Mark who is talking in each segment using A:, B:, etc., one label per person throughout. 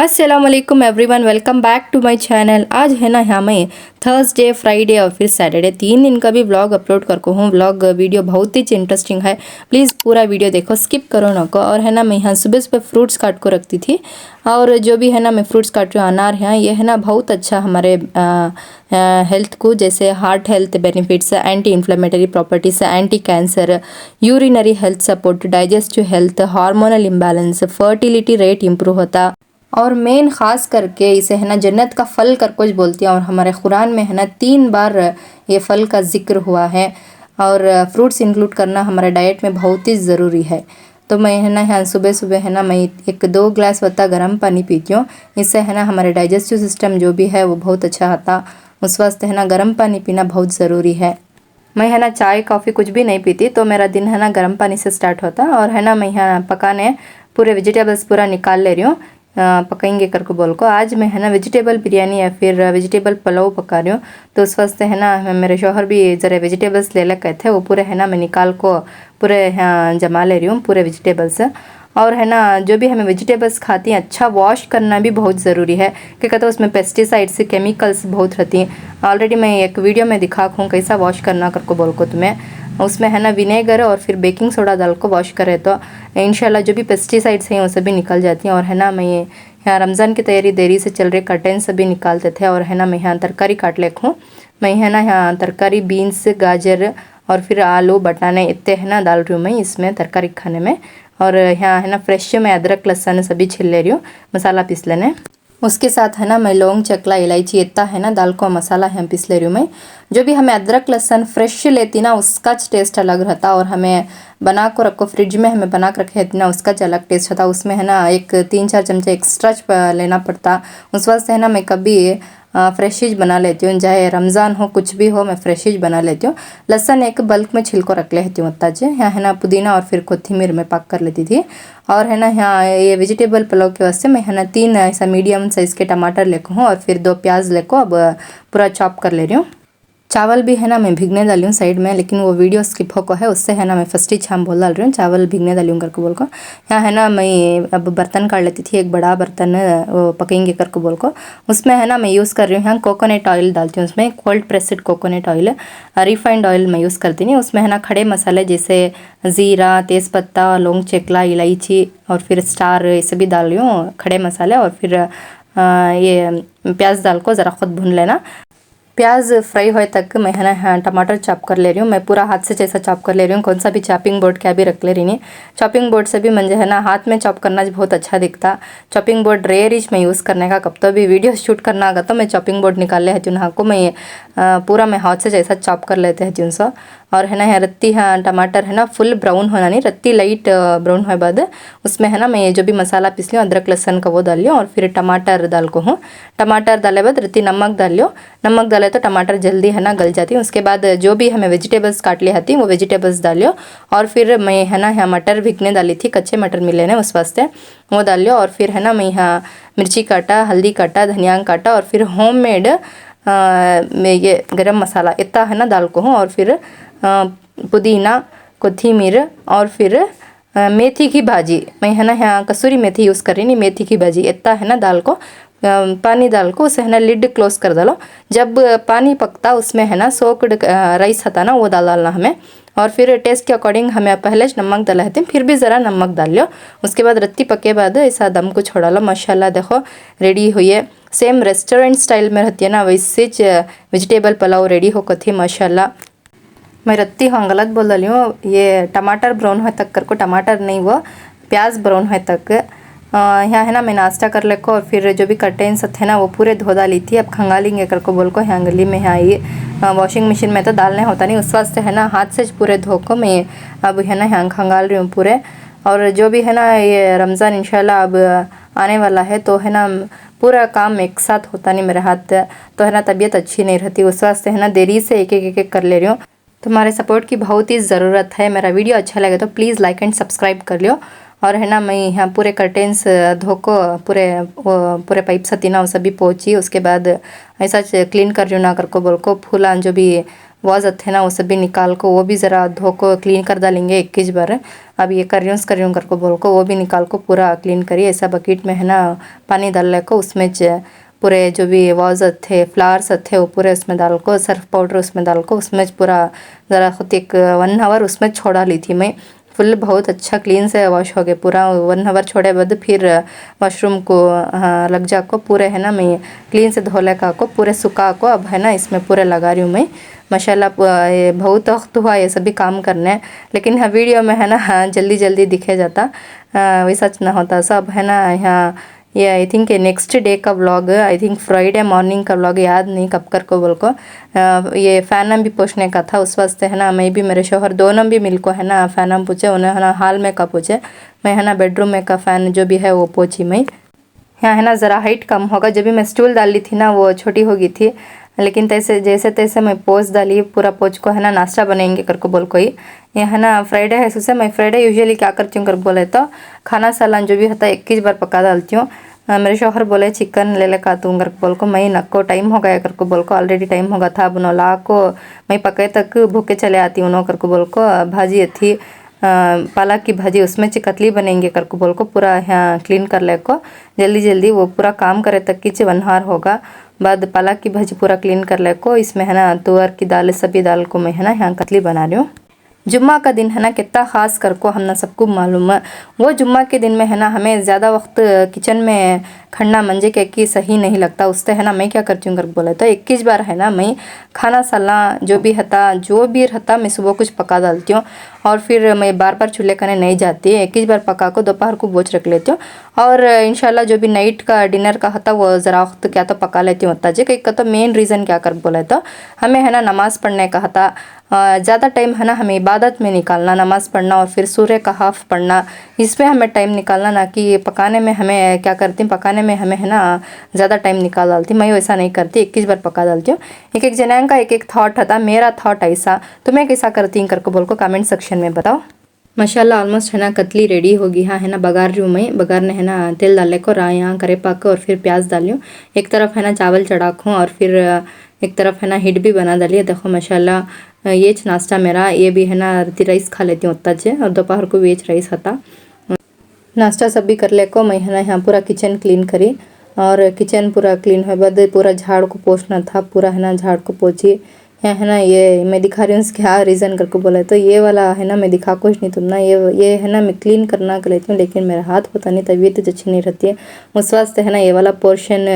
A: अस्सलामुअलैकुम everyone, welcome back to my channel. आज है ना यहाँ मैं थर्सडे, फ्राइडे और फिर सैटरडे 3 दिन का भी व्लॉग अपलोड करको हूँ। व्लॉग वीडियो बहुत ही इंटरेस्टिंग है, प्लीज़ पूरा वीडियो देखो, स्किप करो ना को। और है ना मैं यहाँ सुबह सुबह फ्रूट्स काट को रखती थी, और जो भी है ना मैं फ्रूट्स काट रही हूँ, अनार है ये है ना बहुत अच्छा हमारे हेल्थ को, जैसे heart health benefits, anti inflammatory properties, anti cancer, urinary health support, digestive health, hormonal imbalance, fertility rate improve होता। और मेन ख़ास करके इसे है ना जन्नत का फल कर कुछ बोलती हैं, और हमारे कुरान में है ना 3 बार ये फल का जिक्र हुआ है। और फ्रूट्स इंक्लूड करना हमारे डाइट में बहुत ही ज़रूरी है। तो मैं है ना यहाँ सुबह सुबह है ना मैं 1-2 ग्लास वत्ता गर्म पानी पीती हूँ। इससे है ना हमारे डाइजेस्टिव सिस्टम जो भी है वो बहुत अच्छा आता। उस वास्ते है ना गर्म पानी पीना बहुत ज़रूरी है। मैं है ना चाय कॉफ़ी कुछ भी नहीं पीती, तो मेरा दिन है ना गर्म पानी से स्टार्ट होता। और है ना मैं यहाँ पकाने पूरे वेजिटेबल्स पूरा निकाल ले रही हूँ, पकाएंगे करके बोल को। आज मैं है ना वेजिटेबल बिरयानी या फिर वेजिटेबल पुलाव पका रही हूँ। तो उस वास्ते है ना मेरे शौहर भी ज़रा वेजिटेबल्स ले ले थे, वो पूरे है ना मैं निकाल को पूरे जमा ले रही हूँ पूरे वेजिटेबल्स। और है ना जो भी हमें वेजिटेबल्स खाती हैं अच्छा वॉश करना भी बहुत ज़रूरी है, क्या कहते हैं उसमें पेस्टिसाइड्स केमिकल्स बहुत रहती हैं। ऑलरेडी मैं एक वीडियो में दिखा हूँ कैसा वॉश करना करको बोल को तुम्हें। उसमें है ना विनेगर और फिर बेकिंग सोडा डाल को वॉश करे तो इंशाल्लाह जो भी पेस्टिसाइड्स हैं वो सभी निकल जाती हैं। और है ना मैं यहाँ रमज़ान की तैयारी देरी से चल रही, कर्टेन सभी निकालते थे। और है ना मैं यहाँ तरकारी काट ले हूँ। मैं है ना यहाँ तरकारी बीन्स, गाजर और फिर आलू बटाने इतने है ना डाल रही हूँ मैं इसमें तरकारी खाने में। और यहाँ है ना फ्रेश मैं अदरक लहसुन सभी छिल ले रही हूँ मसाला पीस लेने। उसके साथ है ना मैं लौंग चकला इलायची इतना है ना दाल को मसाला है पीस ले रही हूँ मैं। जो भी हमें अदरक लहसुन फ्रेश लेती ना उसका टेस्ट अलग रहता, और हमें बना को रखो फ्रिज में हमें बना कर रखे ना उसका अलग टेस्ट होता। उसमें है ना 3-4 चमचे एक्स्ट्रा लेना पड़ता। उस वास्ते है ना मैं कभी फ्रेशिज बना लेती हूँ, चाहे रमज़ान हो कुछ भी हो मैं फ्रेशिज बना लेती हूँ। लहसुन एक बल्क में छिल को रख लेती हूँ ताजे। यहाँ है ना पुदीना और फिर कोथिमीर में पाक कर लेती थी। और है ना यहाँ ये वेजिटेबल पुलाव के वास्ते मैं है ना 3 ऐसा मीडियम साइज़ के टमाटर लेको हूँ, और फिर 2 प्याज लेको अब पूरा चॉप कर ले रही हूँ। चावल भी है ना मैं भिगने डाली हूँ साइड में, लेकिन वो वीडियो स्किप हो को है, उससे है ना मैं फर्स्ट ही छाम बोल डाल रही हूँ चावल भिगने डाली हूँ करके बोल को। यहाँ है ना मैं अब बर्तन काट लेती थी, एक बड़ा बर्तन वो पकेंगे करके बोल को। उसमें है ना मैं यूज़ कर रही हूँ यहाँ कोकोनट ऑयल डालती हूँ उसमें, cold pressed coconut oil, refined oil मैं यूज़ करती नहीं। उसमें है ना खड़े मसाले जैसे ज़ीरा, तेज़पत्ता, लौंग चकला, इलायची और फिर स्टार ये सभी डाल रही हूँ खड़े मसाले। और फिर ये प्याज डाल को ज़रा खुद भून लेना। प्याज फ्राई होए तक मैं है ना हाँ टमाटर चॉप कर ले रही हूँ। मैं पूरा हाथ से जैसा चॉप कर ले रही हूँ, कौन सा भी चॉपिंग बोर्ड क्या भी रख ले रही नहीं। चॉपिंग बोर्ड से भी मुझे है ना हाथ में चॉप करना बहुत अच्छा दिखता। चॉपिंग बोर्ड रेयर इज मैं यूज़ करने का, कब तो भी वीडियो शूट करना आगा तो मैं चॉपिंग बोर्ड निकाल ले हूँ हाँ को मैं पूरा मैं हाथ से जैसा चॉप कर लेते हैं तीन सौ। और है ना यहाँ रत्ती हाँ टमाटर है ना फुल ब्राउन होना नहीं, रत्ती लाइट ब्राउन होने बाद उसमें है ना मैं जो भी मसाला पीस लियो अदरक लहसुन का वो डाल लियो। और फिर टमाटर डाल को हूँ, टमाटर डाले बाद रत्ती नमक डाल लियो। नमक डाले तो टमाटर जल्दी है ना गल जाती है। उसके बाद जो भी हमें वेजिटेबल्स काट ली आती वो वेजिटेबल्स डालियो। और फिर मैं है ना यहाँ मटर भिगने डाली थी, कच्चे मटर मिले ने उस वास्ते वो डाल लियो। और फिर है ना मैं यहाँ मिर्ची काटा, हल्दी काटा, धनिया काटा, और फिर होममेड मैं ये गरम मसाला इतना है ना डाल को हूँ। और फिर पुदीना, कोथिमीर और फिर मेथी की भाजी, मैं है ना यहाँ कसूरी मेथी यूज़ कर रही नहीं, मेथी की भाजी इतना है ना दाल को पानी डाल को उसे है ना लिड क्लोज कर डालो। जब पानी पकता उसमें है ना सोक्ड राइस था ना वो डालना हमें। और फिर टेस्ट के अकॉर्डिंग हमें पहले नमक डाला है, फिर भी ज़रा नमक डाल लो। उसके बाद रत्ती पके बाद ऐसा दम को छोड़ा लो। माशाल्लाह देखो रेडी हुई है, सेम रेस्टोरेंट स्टाइल में रहती है ना वैसे वेजिटेबल पुलाव रेडी हो कथी माशाल्लाह। मैं रत्ती हाँ गलत बोल रही हूँ, ये टमाटर ब्राउन होए तक करको, टमाटर नहीं वो प्याज ब्राउन होए तक। यहाँ है ना मैं नाश्ता कर ले को। और फिर जो भी कर्टेन्स थे ना वो पूरे धो डाली थी, अब खंगालेंगे करको बोल को। यहाँ गली में यहाँ ये वॉशिंग मशीन में तो डालने होता नहीं, उस वास्ते है ना हाथ से पूरे धो को मैं अब है ना यहाँ खंगाल रही हूँ पूरे। और जो भी है ना ये रमज़ान इंशाल्लाह अब आने वाला है, तो है ना पूरा काम एक साथ होता नहीं मेरे हाथ, तो है ना तबीयत अच्छी नहीं रहती, उस वास्ते है ना देरी से एक कर ले रही हूँ। तुम्हारे सपोर्ट की बहुत ही ज़रूरत है। मेरा वीडियो अच्छा लगे तो प्लीज़ लाइक एंड सब्सक्राइब कर लियो। और है ना मैं यहाँ पूरे कर्टेन्स धो को पूरे पाइप सती ना वो सभी पोंछी। उसके बाद ऐसा क्लीन कर रही हूँ ना कर को बोल को फूला जो भी वाज थे ना वो सब भी निकाल को वो भी ज़रा धो को क्लीन कर डालेंगे 21 बार। अब ये कर रही हूँ कर को बोल को वो भी निकाल को पूरा क्लीन करिए। ऐसा बकेट में है ना पानी डाल को उसमें पूरे जो भी वाज थे फ्लावर्स थे वो पूरे उसमें डाल को सर्फ पाउडर उसमें डाल को उसमें पूरा ज़रा खुद एक 1 आवर उसमें छोड़ा ली थी मैं। फुल बहुत अच्छा क्लीन से वॉश हो गया पूरा। 1 आवर छोड़े बाद फिर वॉशरूम को लग जा को पूरे है ना मैं क्लीन से धोले का को पूरे सुखा को अब है ना इसमें पूरे लगा रही हूँ मैं। माशाल्लाह ये बहुत वक्त हुआ ये सभी काम करने, लेकिन हाँ वीडियो में है ना जल्दी जल्दी दिखे जाता वैसा ना होता सब है ना। यहाँ ये आई थिंक नेक्स्ट डे का vlog, I think Friday morning का व्लॉग, याद नहीं कब कर को बोल को। ये फ़ैनम भी पूछने का था उस वास्ते है ना मैं भी मेरे शोहर दोनों भी मिल को है ना फ़ैनम पूछे। उन्हें है ना हॉल में का पूछे, मैं है ना बेडरूम में का फ़ैन जो भी है वो पूछी मैं। यहाँ है ना ज़रा हाइट कम होगा, जब भी मैं स्टूल डाली थी ना वो छोटी हो गई थी, लेकिन तैसे जैसे तैसे मैं पोच डाली पूरा पोच को है ना नाश्ता बनाएंगे कर को बोल कोई। ये है ना फ्राइडे है सुसे मैं फ्राइडे यूजुअली क्या करती हूँ कर बोले तो खाना सालन जो भी होता है 21 बार पका डालती हूँ। मेरे शौहर बोले चिकन ले ले का तू कर बोल को, मैं नको टाइम हो गया कर को बोल को, ऑलरेडी टाइम होगा था बुनो ला को मैं पके तक भूखे चले आती हूँ कर को बोल को। भाजी थी पालक की भाजी उसमें चिकतली बनेंगे कर को बोल को पूरा यहाँ क्लीन कर ले को जल्दी जल्दी वो पूरा काम करे तक की 1 आवर होगा। बाद पालक की भाजी पूरा क्लीन कर ले को इसमें है ना तुअर की दाल सभी दाल को मैं है ना यहाँ कतली बना रही हूँ। जुम्मा का दिन है ना कितना ख़ास कर को हम ना सबको मालूम है। वो जुम्मा के दिन में है ना हमें ज़्यादा वक्त किचन में खड़ना मंजे के कि सही नहीं लगता। उससे है ना मैं क्या करती हूँ कर बोले तो 21 बार है ना मैं खाना साला जो भी रहता मैं सुबह कुछ पका डालती हूँ और फिर मैं बार बार चूल्हे करने नहीं जाती। 21 बार पका को दोपहर को बोझ रख लेती हूँ और इंशाल्लाह जो भी नाइट का डिनर का होता वो ज़रा वक्त क्या तो पका लेती हूँ होता जी। कहीं का तो मेन रीज़न क्या कर बोले तो हमें है ना नमाज़ पढ़ने का होता ज़्यादा टाइम है ना हमें इबादत में निकालना, नमाज़ पढ़ना और फिर सूर्य का हाफ पढ़ना, इसमें हमें टाइम निकालना, ना कि पकाने में हमें क्या करती हूँ पकाने में हमें है ना ज़्यादा टाइम निकाल डालती। मैं वैसा नहीं करती, 21 बार पका डालती हूँ। एक एक जनांग का एक एक थाट था, मेरा थाट ऐसा, तुम्हें कैसा करती हूँ करके बोल को कमेंट सेक्शन में बताओ। माशाल्लाह ऑलमोस्ट है ना कतली रेडी होगी। हाँ है ना बघार रही हूँ मैं, बघार ने है ना तेल डाले को राया करे पाक और फिर प्याज डालियो। एक तरफ है ना चावल चढ़ाऊँ और फिर एक तरफ है ना हिट भी बना डालिए। देखो माशाल्लाह ये नाश्ता मेरा, ये भी है ना रति राइस खा लेती हूँ उतना जे, और दोपहर को वेज राइस था। नाश्ता सब भी कर ले को मैं है ना यहाँ पूरा किचन क्लीन करी और किचन पूरा क्लीन हुए बाद पूरा झाड़ को पोछना था, पूरा है ना झाड़ को पोछी। यहाँ है ना ये मैं दिखा रही हूँ क्या रीज़न करके बोला तो ये वाला है ना मैं दिखा कुछ नहीं तुमना, ये है ना मैं क्लीन करना कर लेती हूँ लेकिन मेरा हाथ होता नहीं, तबीयत अच्छी नहीं रहती है उस वास्ते है ना ये वाला पोर्शन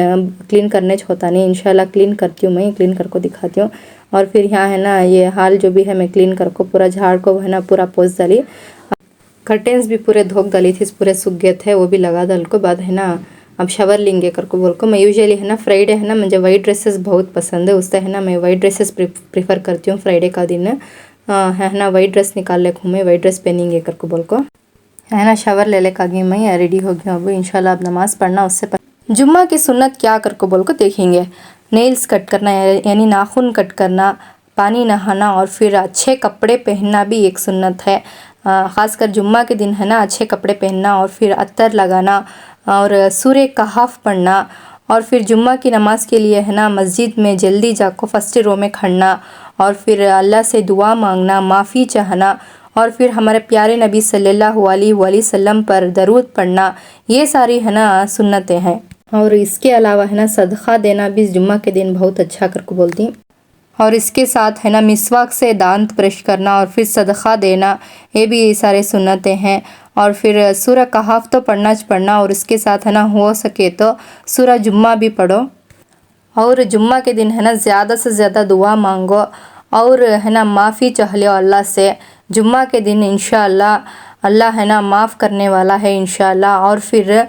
A: क्लीन करने होता नहीं। इंशाल्लाह क्लीन करती हूँ मैं, क्लीन करके दिखाती हूँ। और फिर यहाँ है ना ये हाल जो भी है मैं क्लीन करको पूरा झाड़ को है ना पूरा पोछ डाली। कर्टेंस भी पूरे धोक डाली थी, पूरे सूख गए थे वो भी लगा डाल को बाद है ना अब शावर लेंगे करको बोल को। मैं यूजुअली है ना फ्राइडे है ना मुझे वाइट ड्रेसेस बहुत पसंद है, उससे है ना मैं वाइट ड्रेसेस प्रीफर करती हूँ फ्राइडे का दिन है ना वाइट ड्रेस निकाल ले घूमे, वाइट ड्रेस पहनेंगे करको बोल को। है ना शावर ले ले गई मैं, रेडी हो गई अब इंशाल्लाह अब नमाज़ पढ़ना। उससे जुम्मा की सुन्नत क्या करको बोल को देखेंगे, नेल्स कट करना यानी नाखून कट करना, पानी नहाना और फिर अच्छे कपड़े पहनना भी एक सुन्नत है। ख़ासकर जुम्मा के दिन है ना अच्छे कपड़े पहनना और फिर अत्तर लगाना और सूर्य का हाफ पढ़ना और फिर जुम्मा की नमाज़ के लिए है ना मस्जिद में जल्दी जाको फर्स्ट रो में खड़ना और फिर अल्लाह से दुआ मांगना, माफ़ी चाहना और फिर हमारे प्यारे नबी सल्लल्लाहु अलैहि वसल्लम पर दरूद पढ़ना, ये सारी है ना सुन्नतें हैं। और इसके अलावा है ना सदक़ा देना भी जुम्मा के दिन बहुत अच्छा करके बोलती हूँ। और इसके साथ है ना मिसवाक से दांत ब्रश करना और फिर सदक़ा देना, ये भी सारे सुन्नतें हैं। और फिर सूरह कहफ तो पढ़ना और इसके साथ है ना हो सके तो सूरह जुम्मा भी पढ़ो। और जुम्मा के दिन है ना ज़्यादा से ज़्यादा दुआ मांगो और है ना माफ़ी चाह लो अल्लाह से। जुम्मा के दिन इंशाअल्लाह अल्लाह है ना माफ़ करने वाला है इंशाअल्लाह। और फिर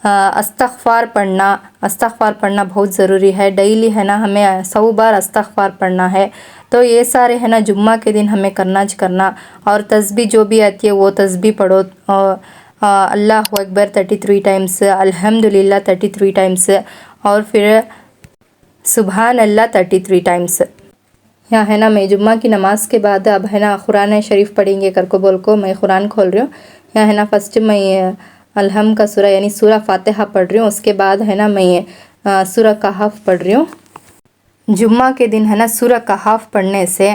A: अस्तग़फ़ार पढ़ना बहुत ज़रूरी है, डेली है ना हमें 100 बार अस्तग़फ़ार पढ़ना है। तो ये सारे है ना जुम्मा के दिन हमें करना। और तस्बीह जो भी आती है वो तस्बीह पढ़ो, अल्लाहु अकबर 33 टाइम्स, अल्हम्दुलिल्लाह 33 टाइम्स और फिर सुबहान अल्लाह 33 टाइम्स। यहाँ है ना मैं जुम्मा की नमाज़ के बाद अब है ना कुरान शरीफ पढ़ेंगे करको बोल को मैं कुरान खोल रही हूँ। यहाँ है ना फर्स्ट मैं अलहम का सूरा यानी सूरा फातिहा पढ़ रही हूँ, उसके बाद है ना मैं सूरा कहफ पढ़ रही हूँ। जुम्मा के दिन है ना सूरह कहाफ पढ़ने से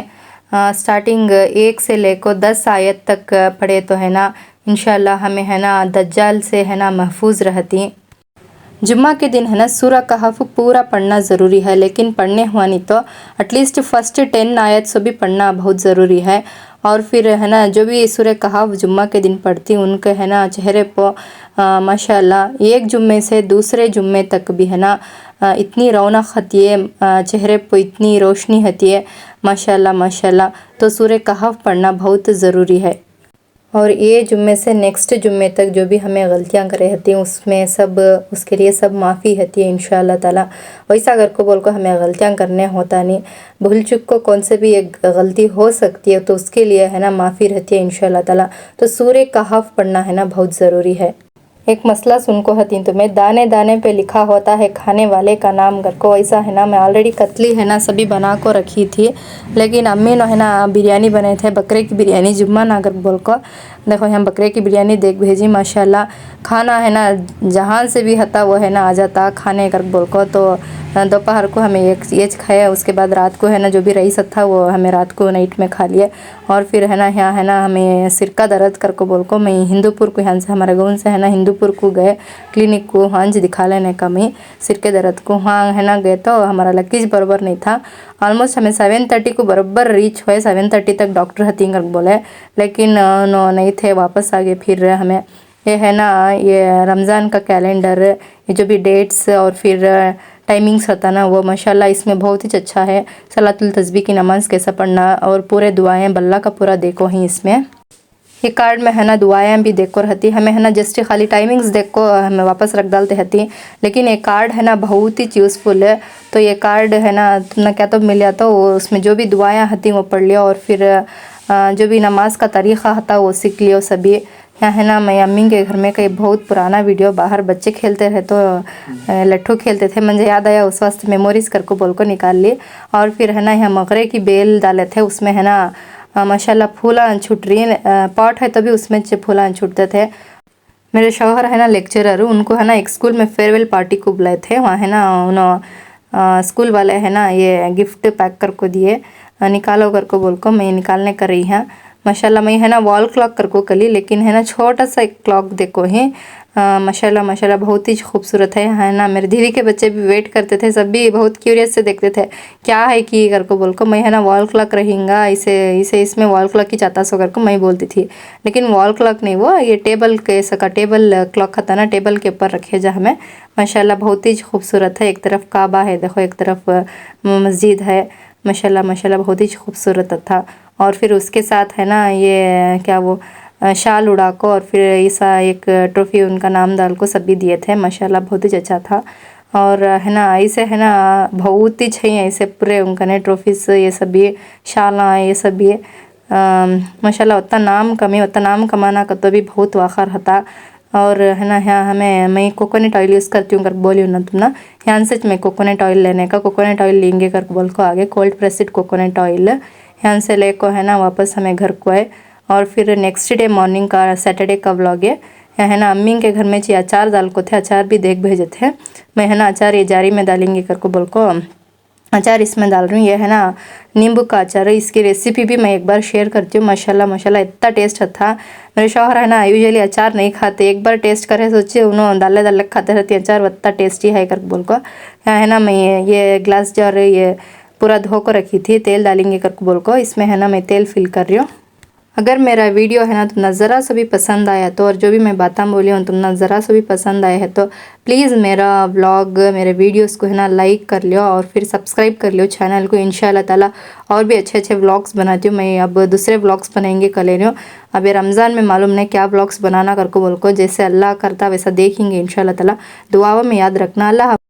A: स्टार्टिंग 1 से लेकर 10 आयत तक पढ़े तो है ना इंशाल्लाह हमें है ना दज्जाल से है ना महफूज रहती। जुम्मा के दिन है ना सूरह कहफ पूरा पढ़ना ज़रूरी है, लेकिन पढ़ने हुआ नहीं तो एटलीस्ट फर्स्ट 10 आयत से भी पढ़ना बहुत ज़रूरी है। और फिर है ना जो भी सूरह कहफ जुम्मा के दिन पढ़ती उनके है ना चेहरे पर माशाल्लाह एक जुम्मे से दूसरे जुम्मे तक भी है ना इतनी रौनक होती है, चेहरे पर इतनी रोशनी होती है माशाल्लाह माशाल्लाह। तो सूरह कहफ पढ़ना बहुत ज़रूरी है। और ये जुम्मे से नेक्स्ट जुम्मे तक जो भी हमें गलतियां करे होती हैं उसमें सब उसके लिए सब माफ़ी होती है इंशाअल्लाह ताला। वैसा अगर को बोल को हमें गलतियां करने होता नहीं, भूल चुक को कौन से भी एक गलती हो सकती है तो उसके लिए है ना माफ़ी रहती है इंशाअल्लाह ताला। तो सूरह कहफ पढ़ना है ना बहुत ज़रूरी है। एक मसला सुनको हती तो मैं दाने दाने पे लिखा होता है खाने वाले का नाम घर को, ऐसा है ना मैं ऑलरेडी कतली है ना सभी बना को रखी थी, लेकिन अम्मी ने है ना बिरयानी बनाए थे बकरे की बिरयानी जुम्मा ना घर बोल को। देखो यहाँ बकरे की बिरयानी देख भेजी माशाल्लाह। खाना है ना जहाँ से भी हता वो है ना आ जाता खाने घर बोल को। तो दोपहर को हमें ये खाया, उसके बाद रात को है ना जो भी रईस था वो हमें रात को नाइट में खा लिए। और फिर है ना यहाँ है ना हमें सिर का दर्द कर को बोल को मैं हिंदूपुर को यहाँ से हमारे गाँव से है ना हिंदूपुर को गए क्लिनिक को हाँ जी दिखा लेने का मैं सिर के दर्द को हाँ है ना गए। तो हमारा लगेज बराबर नहीं था, ऑलमोस्ट हमें 7:30 को बराबर रीच हुए, 7:30 तक डॉक्टर हथिंग बोले, लेकिन नो नहीं थे, वापस आ गए। फिर हमें ये है ना ये रमज़ान का कैलेंडर ये जो भी डेट्स और फिर टाइमिंग्स होता ना वो माशाल्लाह इसमें बहुत ही अच्छा है। सलातुल तस्बीह की नमाज़ कैसा पढ़ना और पूरे दुआएं बल्ला का पूरा देखो ही इसमें। ये कार्ड में है ना दुआएं भी देखो रहती, हमें है ना जस्ट खाली टाइमिंग्स देखो हमें वापस रख डालते रहती, लेकिन ये कार्ड है ना बहुत ही यूज़फुल है। तो ये कार्ड है ना तुमने क्या तो मिला तो उसमें जो भी दुआएं होती वो पढ़ लियो और फिर जो भी नमाज का तरीक़ा था वो सीख लियो सभी। यहाँ है ना मैं अम्मी के घर में कई बहुत पुराना वीडियो बाहर बच्चे खेलते रहे तो लट्ठू खेलते थे, मुझे याद आया उस वक्त मेमोरीज करको बोल को निकाल ली। और फिर है ना यहाँ मकरे की बेल डाले थे उसमें है ना माशाल्लाह फूला छूट रही पॉट है तभी उसमें फूला छूटते थे। मेरे शौहर है ना लेक्चरर, उनको है ना एक स्कूल में फेयरवेल पार्टी को बुलाए थे, वहाँ है ना उन्होंने स्कूल वाले है ना ये गिफ्ट पैक कर को दिए, निकालो कर को बोल को मैं निकालने कर रही हैं माशाल्लाह। मैं है ना वॉल क्लॉक कर को कली, लेकिन है ना छोटा सा एक क्लॉक देखो है माशाल्लाह माशाल्लाह बहुत ही खूबसूरत है ना। मेरे दीदी के बच्चे भी वेट करते थे, सब भी बहुत क्यूरियस से देखते थे क्या है कि कर को बोल को। मैं है ना वॉल क्लॉक रहेगा इसे इसे इसमें वॉल क्लॉक की चाहता सो कर को मैं बोलती थी, लेकिन वॉल क्लॉक नहीं वो ये टेबल के सका टेबल क्लॉक था ना टेबल के ऊपर रखे जा हमें माशाल्लाह बहुत ही खूबसूरत है। एक तरफ काबा है देखो एक तरफ मस्जिद है माशाल्लाह माशाल्लाह बहुत ही खूबसूरत था। और फिर उसके साथ है ना ये क्या वो शाल उड़ा को और फिर ऐसा एक ट्रॉफ़ी उनका नाम डाल को सभी दिए थे माशाल्लाह बहुत ही अच्छा था। और है ना ऐसे है ना बहुत ही चाहिए ऐसे पूरे उनका ने ट्रॉफीज ये सभी शाला ये सभी माशाल्लाह उतना नाम कमी उतना नाम कमाना का तो भी बहुत वाखर था। और है ना यहाँ हमें मैं कोकोनट ऑयल यूज़ करती हूँ कर बोली हूँ ना तुम ना यहाँ से मैं कोकोनट ऑयल लेने का कोकोनट ऑयल लेंगे कर बोल को आगे कोल्ड प्रेस्ड कोकोनट ऑयल यहाँ से ले को है ना वापस हमें घर को आए। और फिर नेक्स्ट डे मॉर्निंग का सैटरडे का व्लॉग है ना अम्मी के घर में चाहिए अचार डाल को थे, अचार भी देख भेजे थे मैं है ना अचार ये जारी में डालेंगे कर को बोल को अचार इसमें डाल रही हूँ। ये है ना नींबू का अचार है, इसकी रेसिपी भी मैं एक बार शेयर करती हूँ माशाल्लाह माशाल्लाह इतना टेस्ट था। मेरे शौहर है ना यूजुअली अचार नहीं खाते, एक बार टेस्ट करे सोचिए उन्होंने दाले दाले खाते रहती अचार इतना टेस्टी है कर बोल को। यहाँ है ना मैं ये ग्लास जार ये पूरा धो को रखी थी, तेल डालेंगे कर बोल को इसमें है ना मैं तेल फिल कर रही हूँ। अगर मेरा वीडियो है ना तुमने ज़रा सा भी पसंद आया तो और जो भी मैं बातें बोली हूँ तुमने ज़रा सा भी पसंद आया है तो प्लीज़ मेरा व्लॉग मेरे वीडियोस को है ना लाइक कर लियो और फिर सब्सक्राइब कर लियो चैनल को। इंशाल्लाह ताला और भी अच्छे अच्छे व्लॉग्स बनाती हूँ मैं। अब दूसरे व्लॉग्स बनाएंगे कर ले रही हूँ, अब ये रमज़ान में मालूम नहीं क्या व्लॉग्स बनाना कर को बोल को, जैसे अल्लाह करता वैसा देखेंगे इंशाल्लाह ताला। दुआओं में याद रखना। अल्लाह।